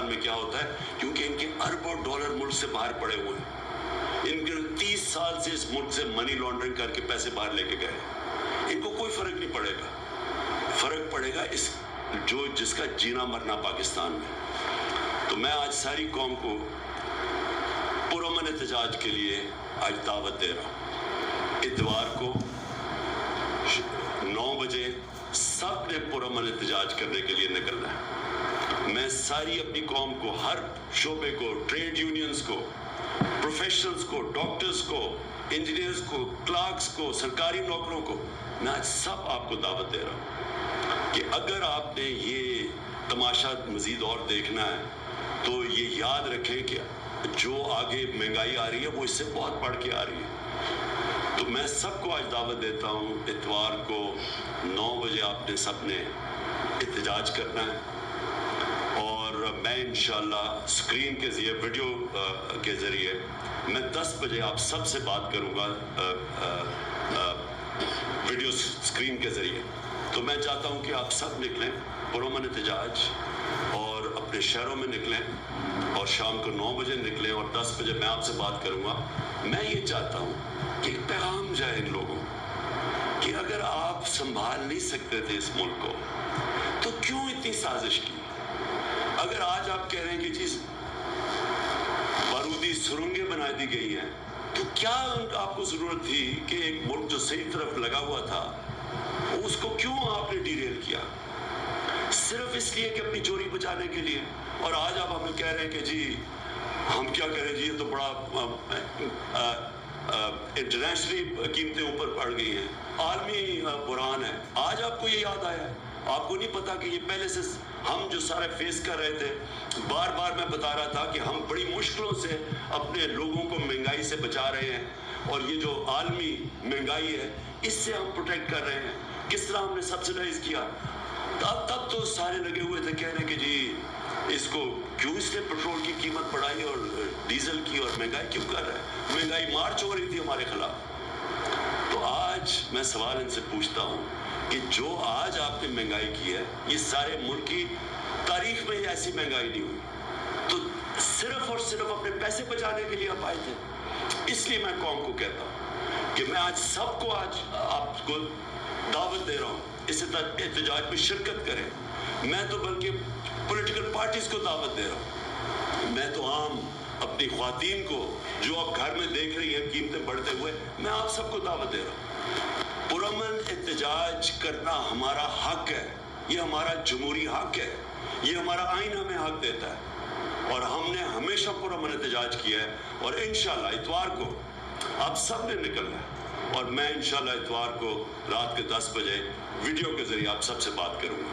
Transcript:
पाकिस्तान में क्या होता है, क्योंकि इनके अरबों डॉलर मुल्क से बाहर पड़े हुए हैं। इनके 30 साल से इस मुल्क से मनी लॉन्ड्रिंग करके पैसे बाहर लेके गए। इनको कोई फर्क नहीं पड़ेगा, फर्क पड़ेगा इस जिसका जीना मरना पाकिस्तान में। तो मैं आज सारी कौम को पुरअमन एहतजाज के लिए आज दावत दे रहा हूँ। इतवार को 9 बजे सब ने पुरअमन एहतजाज करने के लिए निकलना है। मैं सारी अपनी कौम को, हर शोबे को, ट्रेड यूनियंस को, प्रोफेशनल्स को, डॉक्टर्स को, इंजीनियर्स को, क्लार्क्स को, सरकारी नौकरों को, मैं आज सब आपको दावत दे रहा हूँ कि अगर आपने ये तमाशा मजीद और देखना है तो ये याद रखें कि जो आगे महंगाई आ रही है वो इससे बहुत बढ़ के आ रही है। तो मैं सबको आज दावत देता हूँ, इतवार को 9 बजे आपने सबने एहतजाज करना है। और मैं इंशाल्लाह स्क्रीन के ज़रिए, वीडियो के ज़रिए मैं 10 बजे आप सब से बात करूँगा वीडियो स्क्रीन के ज़रिए। तो मैं चाहता हूँ कि आप सब निकलें पुरअमन एहतजाज और अपने शहरों में निकलें और शाम को 9 बजे निकलें और 10 बजे मैं आपसे बात करूँगा। मैं ये चाहता हूँ कि एक पैगाम जाए इन लोगों कि अगर आप संभाल नहीं सकते थे इस मुल्क को तो क्यों इतनी साजिश की। अगर आज आप कह रहे हैं कि चीज बारूदी सुरंगें बना दी गई हैं तो क्या आपको जरूरत थी कि एक मुल्क जो सही तरफ लगा हुआ था उसको क्यों आपने डिरेल किया, सिर्फ इसलिए कि अपनी चोरी बचाने के लिए। और आज आप हमें कह रहे हैं कि जी हम क्या करें जी, ये तो बड़ा इंटरनेशनली कीमतें ऊपर बढ़ गई हैं, आलमी बुरहान है। आज आपको ये याद आया है, आपको नहीं पता कि ये पहले से हम जो सारे फेस कर रहे थे। बार बार मैं बता रहा था कि हम बड़ी मुश्किलों से अपने लोगों को महंगाई से बचा रहे हैं और ये जो आलमी महंगाई है इससे हम प्रोटेक्ट कर रहे हैं। किस तरह हमने सब्सिडाइज किया, तब तो सारे लगे हुए थे कहने कि जी इसको क्यों इसने पेट्रोल की कीमत बढ़ाई और डीजल की और महंगाई क्यों कर रहा है, महंगाई मार्च हो रही थी हमारे खिलाफ। तो आज मैं सवाल इनसे पूछता हूँ कि जो आज आपने महंगाई की है ये सारे मुल्क की तारीख में ऐसी महंगाई नहीं हुई, तो सिर्फ और सिर्फ अपने पैसे बचाने के लिए आप आए थे। इसलिए मैं कौम को कहता हूँ कि मैं आज सबको आज आपको दावत दे रहा हूँ इस एहतजाज में शिरकत करें। मैं तो बल्कि पॉलिटिकल पार्टीज को दावत दे रहा हूँ, मैं तो आम अपनी ख्वातीन को जो आप घर में देख रही हैं कीमतें बढ़ते हुए, मैं आप सबको दावत दे रहा हूँ। पुरअमन एहतजाज करना हमारा हक है, ये हमारा जमहूरी हक है, ये हमारा आइन हमें हक देता है और हमने हमेशा पुरअमन एहतजाज किया है। और इंशाल्लाह इतवार को आप सब ने निकलना है और मैं इंशाल्लाह इतवार को रात के 10 बजे वीडियो के जरिए आप सबसे बात करूंगा।